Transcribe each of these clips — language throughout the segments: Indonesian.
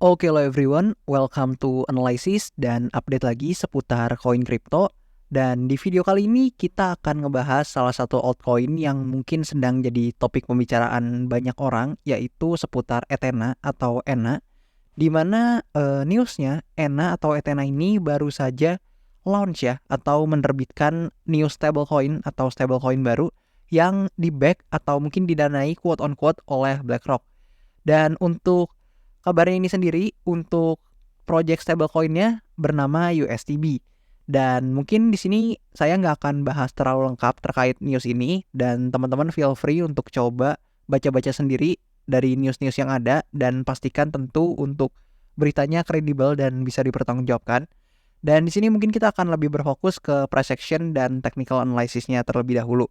Oke, hello everyone, welcome to Analysis dan update lagi seputar koin kripto. Dan di video kali ini kita akan ngebahas salah satu altcoin yang mungkin sedang jadi topik pembicaraan banyak orang, yaitu seputar Ethena atau ENA. Di mana newsnya ENA atau Ethena ini baru saja launch ya, atau menerbitkan new stablecoin atau stablecoin baru yang di-back atau mungkin didanai quote on quote oleh BlackRock. Dan untuk kabarnya ini sendiri, untuk project stablecoin-nya bernama USTB. Dan mungkin di sini saya nggak akan bahas terlalu lengkap terkait news ini, dan teman-teman feel free untuk coba baca-baca sendiri dari news-news yang ada, dan pastikan tentu untuk beritanya kredibel dan bisa dipertanggungjawabkan. Dan di sini mungkin kita akan lebih berfokus ke price action dan technical analysis-nya terlebih dahulu.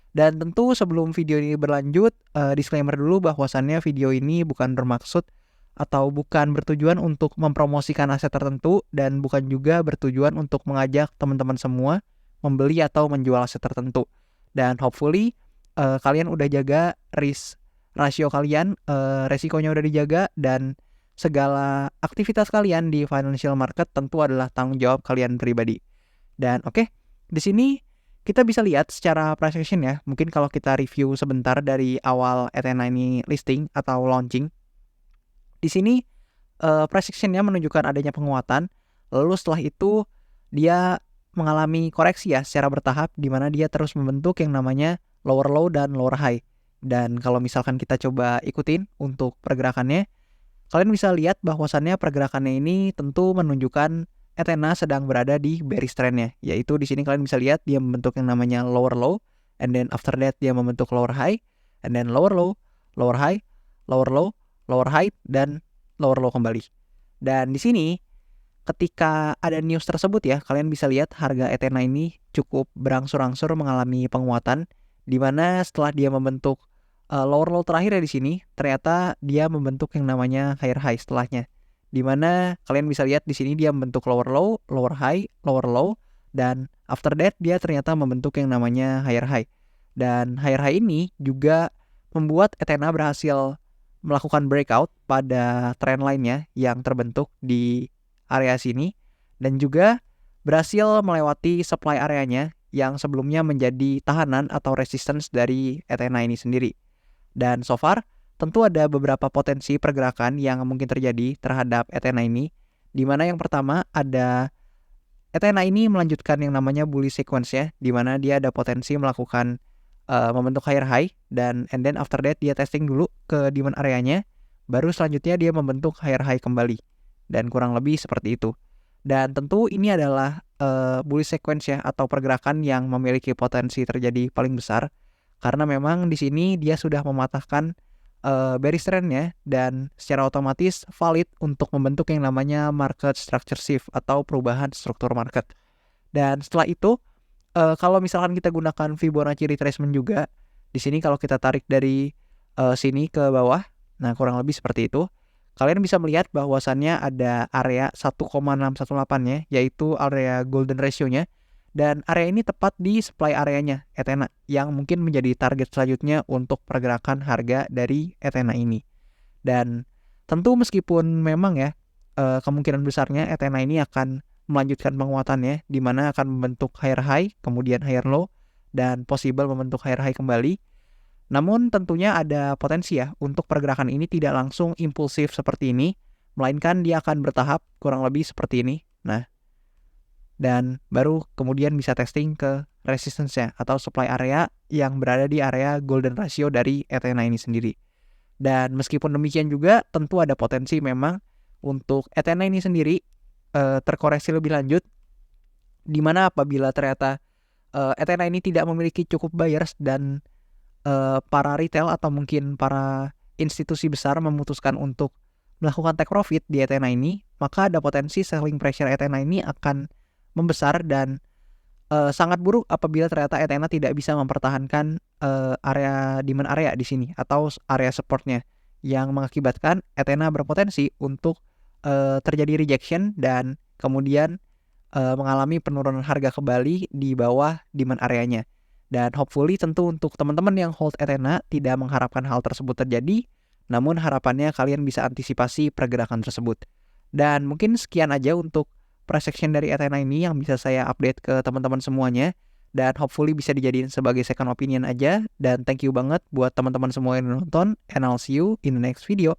Dan tentu sebelum video ini berlanjut, disclaimer dulu bahwasannya video ini bukan bermaksud atau bukan bertujuan untuk mempromosikan aset tertentu dan bukan juga bertujuan untuk mengajak teman-teman semua membeli atau menjual aset tertentu. Dan hopefully kalian udah jaga risk rasio kalian, resikonya udah dijaga, dan segala aktivitas kalian di financial market tentu adalah tanggung jawab kalian pribadi. Dan oke, di sini kita bisa lihat secara price action ya. Mungkin kalau kita review sebentar dari awal Ethena ini listing atau launching. Di sini price action-nya menunjukkan adanya penguatan. Lalu setelah itu dia mengalami koreksi ya secara bertahap, di mana dia terus membentuk yang namanya lower low dan lower high. Dan kalau misalkan kita coba ikutin untuk pergerakannya, kalian bisa lihat bahwasannya pergerakannya ini tentu menunjukkan Ethena sedang berada di bearish trend-nya, yaitu di sini kalian bisa lihat dia membentuk yang namanya lower low, and then after that dia membentuk lower high, and then lower low, lower high, lower low, lower high, dan lower low kembali. Dan di sini ketika ada news tersebut ya, kalian bisa lihat harga Ethena ini cukup berangsur-angsur mengalami penguatan, di mana setelah dia membentuk lower low terakhir ya di sini, ternyata dia membentuk yang namanya higher high setelahnya. Di mana kalian bisa lihat di sini dia membentuk lower low, lower high, lower low, dan after that dia ternyata membentuk yang namanya higher high. Dan higher high ini juga membuat Ethena berhasil melakukan breakout pada trend line-nya yang terbentuk di area sini, dan juga berhasil melewati supply areanya yang sebelumnya menjadi tahanan atau resistance dari Ethena ini sendiri. Dan so far tentu ada beberapa potensi pergerakan yang mungkin terjadi terhadap Ethena ini, di mana yang pertama ada Ethena ini melanjutkan yang namanya bullish sequence ya, di mana dia ada potensi melakukan membentuk higher high, dan and then after that dia testing dulu ke demand areanya, baru selanjutnya dia membentuk higher high kembali, dan kurang lebih seperti itu. Dan tentu ini adalah bullish sequence ya, atau pergerakan yang memiliki potensi terjadi paling besar, karena memang di sini dia sudah mematahkan bearish trend-nya, dan secara otomatis valid untuk membentuk yang namanya market structure shift atau perubahan struktur market. Dan setelah itu kalau misalkan kita gunakan Fibonacci retracement juga, di sini kalau kita tarik dari sini ke bawah, nah kurang lebih seperti itu. Kalian bisa melihat bahwasannya ada area 1,618-nya, yaitu area golden ratio-nya. Dan area ini tepat di supply areanya Ethena, yang mungkin menjadi target selanjutnya untuk pergerakan harga dari Ethena ini. Dan tentu meskipun memang ya kemungkinan besarnya Ethena ini akan melanjutkan penguatannya, di mana akan membentuk higher high, kemudian higher low, dan possible membentuk higher high kembali. Namun tentunya ada potensi ya untuk pergerakan ini tidak langsung impulsif seperti ini, melainkan dia akan bertahap kurang lebih seperti ini. Nah, dan baru kemudian bisa testing ke resistance-nya atau supply area yang berada di area golden ratio dari Ethena ini sendiri. Dan meskipun demikian juga tentu ada potensi memang untuk Ethena ini sendiri terkoreksi lebih lanjut, di mana apabila ternyata Ethena ini tidak memiliki cukup buyers dan para retail atau mungkin para institusi besar memutuskan untuk melakukan take profit di Ethena ini, maka ada potensi selling pressure Ethena ini akan membesar, dan sangat buruk apabila ternyata Ethena tidak bisa mempertahankan area demand area di sini atau area supportnya, yang mengakibatkan Ethena berpotensi untuk terjadi rejection dan kemudian mengalami penurunan harga kembali di bawah demand areanya. Dan hopefully tentu untuk teman-teman yang hold Ethena tidak mengharapkan hal tersebut terjadi, Namun harapannya kalian bisa antisipasi pergerakan tersebut. Dan mungkin sekian aja untuk price action dari Athena ini yang bisa saya update ke teman-teman semuanya. Dan hopefully bisa dijadiin sebagai second opinion aja. Dan thank you banget buat teman-teman semua yang nonton. And I'll see you in the next video.